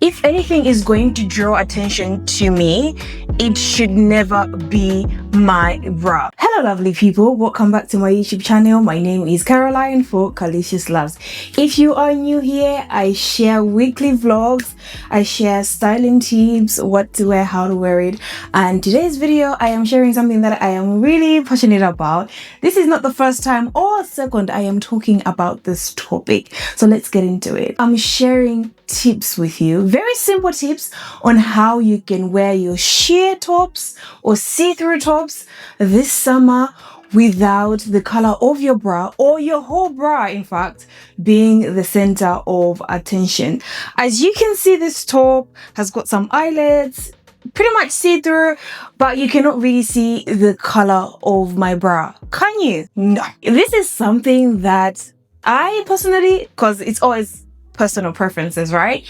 If anything is going to draw attention to me, it should never be my bra. Hello lovely people, welcome back to my YouTube channel. My name is Caroline for Calycious Loves. If you are new here, I share weekly vlogs, I share styling tips, what to wear, how to wear it, and today's video I am sharing something that I am really passionate about. This is not the first time or second I am talking about this topic, so let's get into it. I'm sharing tips with you, very simple tips on how you can wear your sheer tops or see-through tops this summer without the color of your bra or your whole bra, in fact, being the center of attention. As you can see, this top has got some eyelets, pretty much see-through, but you cannot really see the color of my bra, can you? No. This is something that I personally, because it's always personal preferences, right?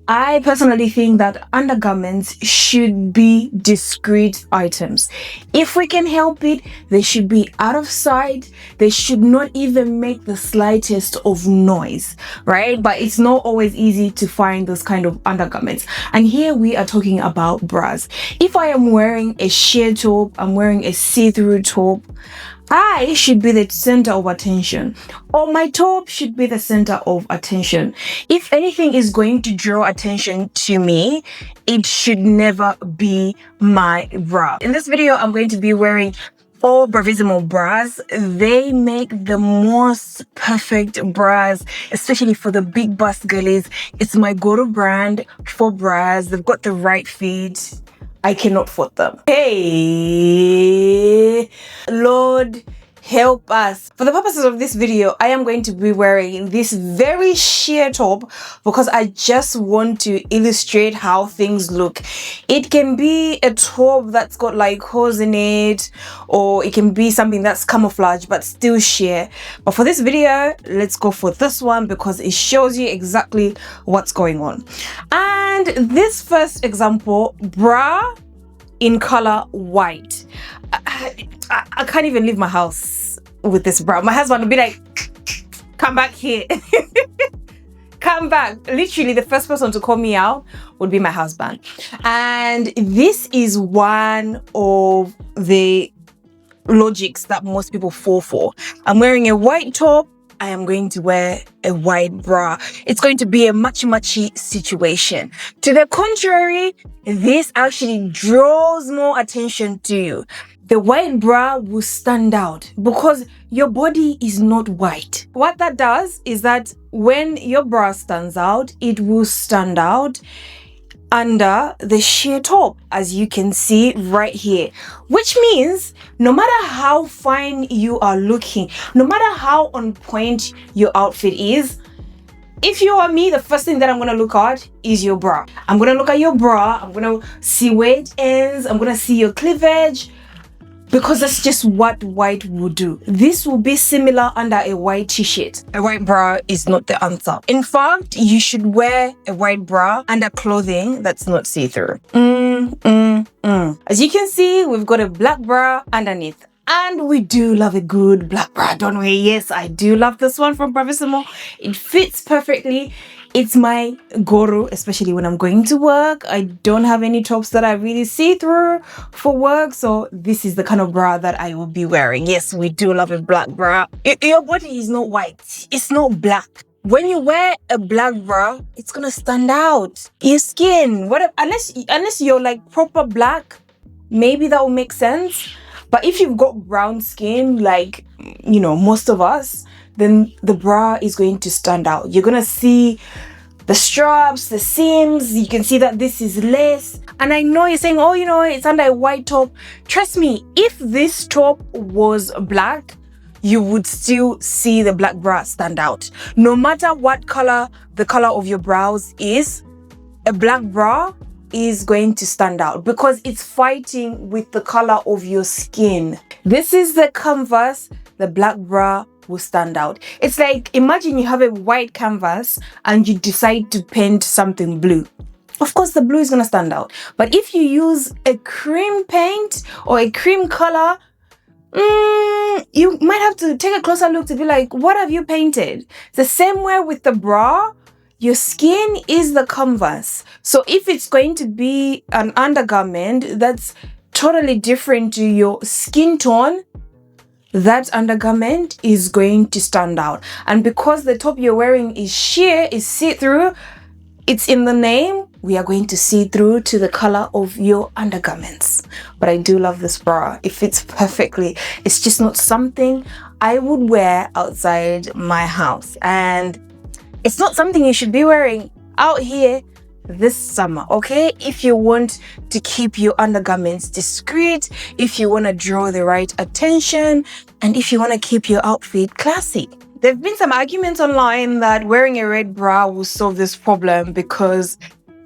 I personally think that undergarments should be discreet items. If we can help it, they should be out of sight. They should not even make the slightest of noise, right? But it's not always easy to find those kind of undergarments. And here we are talking about bras. If I am wearing a sheer top, I'm wearing a see-through top, I should be the center of attention, or my top should be the center of attention. If anything is going to draw attention to me, it should never be my bra. In this video, I'm going to be wearing 4 Bravissimo bras. They make the most perfect bras, especially for the big bust girlies. It's my go-to brand for bras. They've got the right fit. I cannot fault them. Hey, Lord, help us. For the purposes of this video, I am going to be wearing this very sheer top because I just want to illustrate how things look. It can be a top that's got like holes in it, or it can be something that's camouflage but still sheer. But for this video, let's go for this one because it shows you exactly what's going on. And this first example, bra in color white. I can't even leave my house with this bra. My husband will be like, come back here. Come back. Literally the first person to call me out would be my husband. And this is one of the logics that most people fall for. I'm wearing a white top, I am going to wear a white bra. It's going to be a matchy situation. To the contrary, this actually draws more attention to you. The white bra will stand out because your body is not white. What that does is that when your bra stands out, it will stand out under the sheer top, as you can see right here, which means no matter how fine you are looking, no matter how on point your outfit is, if you are me, the first thing that I'm gonna look at is your bra. I'm gonna look at your bra, I'm gonna see where it ends, I'm gonna see your cleavage, because that's just what white will do. This will be similar under a white t-shirt. A white bra is not the answer. In fact, you should wear a white bra under clothing that's not see-through. As you can see, we've got a black bra underneath. And we do love a good black bra, don't we? Yes, I do love this one from Bravissimo. It fits perfectly. It's my go-to, especially when I'm going to work. I don't have any tops that I really see through for work, so this is the kind of bra that I will be wearing. Yes, we do love a black bra. Your body is not white. It's not black. When you wear a black bra, it's gonna stand out. Your skin, unless you're like proper black, maybe that will make sense. But if you've got brown skin, like, you know, most of us, then the bra is going to stand out. You're gonna see the straps, the seams. You can see that this is lace. And I know you're saying, oh, you know, it's under a white top. Trust me, if this top was black, you would still see the black bra stand out. No matter what color the color of your brows is, a black bra is going to stand out because it's fighting with the color of your skin. This is the canvas, the black bra will stand out. It's like, imagine you have a white canvas and you decide to paint something blue. Of course, the blue is gonna stand out. But if you use a cream paint or a cream color, you might have to take a closer look to be like, what have you painted? It's the same way with the bra. your skin is the canvas. So if it's going to be an undergarment that's totally different to your skin tone, that undergarment is going to stand out. And because the top you're wearing is sheer, is see-through, it's in the name, we are going to see through to the color of your undergarments. But I do love this bra. It fits perfectly. It's just not something I would wear outside my house. And it's not something you should be wearing out here this summer, okay? If you want to keep your undergarments discreet, if you want to draw the right attention, and if you want to keep your outfit classy. There have been some arguments online that wearing a red bra will solve this problem because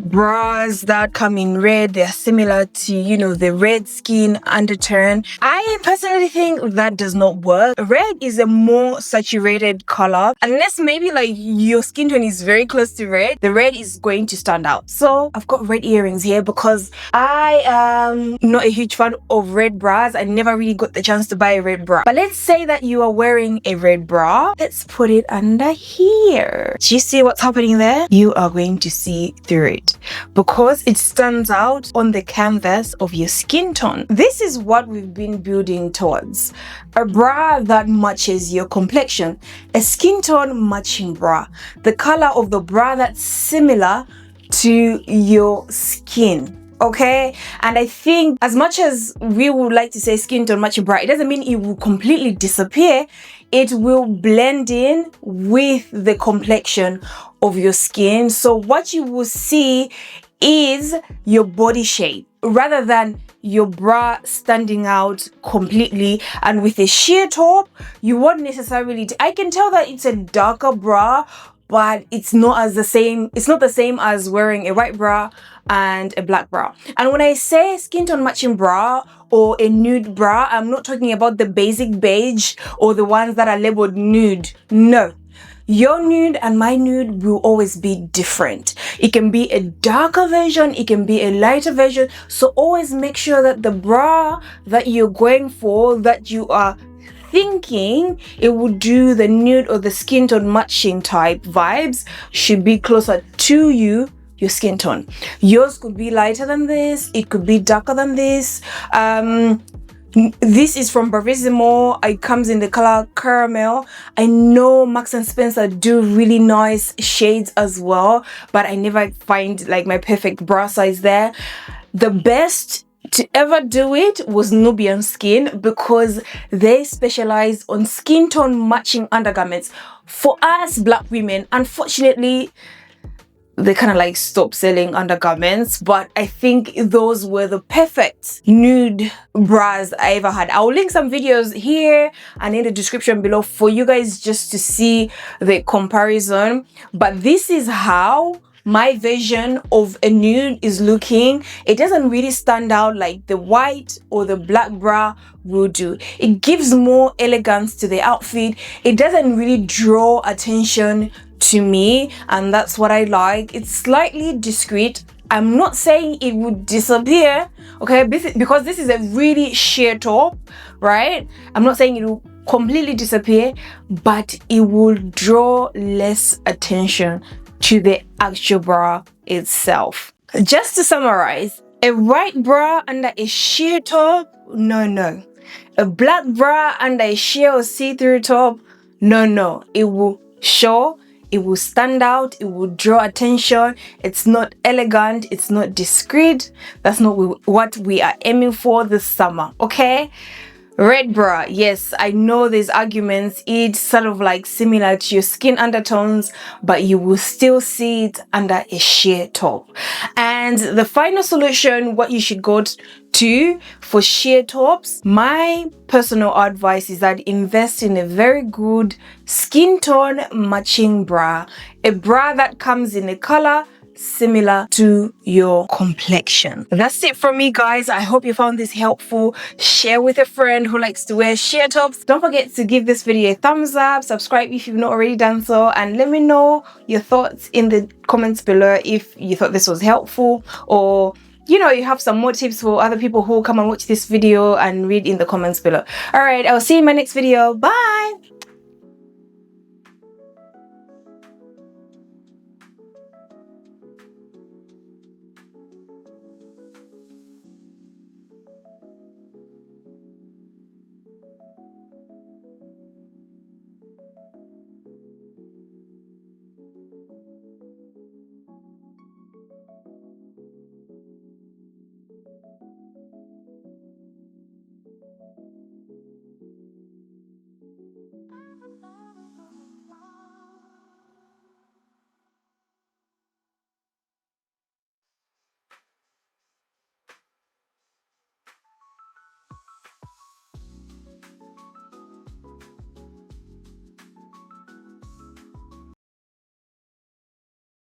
bras that come in red, they're similar to, you know, the red skin undertone. I personally think that does not work. Red is a more saturated color. Unless maybe like your skin tone is very close to red, the red is going to stand out. So I've got red earrings here because I am not a huge fan of red bras. I never really got the chance to buy a red bra. But let's say that you are wearing a red bra. Let's put it under here. Do you see what's happening there? You are going to see through it, because it stands out on the canvas of your skin tone. This is what we've been building towards. A bra that matches your complexion. A skin tone matching bra. The color of the bra that's similar to your skin. Okay, and I think as much as we would like to say skin tone matching bra, it doesn't mean it will completely disappear. It will blend in with the complexion of your skin. So what you will see is your body shape rather than your bra standing out completely. And with a sheer top, you won't necessarily, I can tell that it's a darker bra, but it's not the same as wearing a white bra and a black bra. And when I say skin tone matching bra or a nude bra, I'm not talking about the basic beige or the ones that are labeled nude. No. Your nude and my nude will always be different. It can be a darker version, it can be a lighter version. So always make sure that the bra that you're going for, that you are thinking it would do the nude or the skin tone matching type vibes, should be closer to your skin tone. Yours could be lighter than this, it could be darker than this. This is from Bravissimo. It comes in the color caramel. I know Marks and Spencer do really nice shades as well, but I never find like my perfect bra size there. The best to ever do it was Nubian Skin, because they specialize on skin tone matching undergarments. For us black women, unfortunately, they kind of like stopped selling undergarments, but I think those were the perfect nude bras I ever had. I'll link some videos here and in the description below for you guys just to see the comparison. But this is how my version of a nude is looking. It doesn't really stand out like the white or the black bra will do. It gives more elegance to the outfit. It doesn't really draw attention to me, and that's what I like. It's slightly discreet. I'm not saying it would disappear, okay, because this is a really sheer top, right? I'm not saying it will completely disappear, but it will draw less attention to the actual bra itself. Just to summarize, a white bra under a sheer top, no. A black bra under a sheer or see-through top, no. It will show, it will stand out, it will draw attention. It's not elegant, it's not discreet. That's not what we are aiming for this summer, okay? Red bra, yes, I know there's arguments. It's sort of like similar to your skin undertones, but you will still see it under a sheer top. And the final solution, what you should go to for sheer tops, my personal advice is that invest in a very good skin tone matching bra. A bra that comes in a color similar to your complexion. That's it from me, guys. I hope you found this helpful. Share with a friend who likes to wear sheer tops. Don't forget to give this video a thumbs up, subscribe if you've not already done so, and let me know your thoughts in the comments below if you thought this was helpful, or you know, you have some more tips for other people who come and watch this video and read in the comments below. All right, I'll see you in my next video. Bye.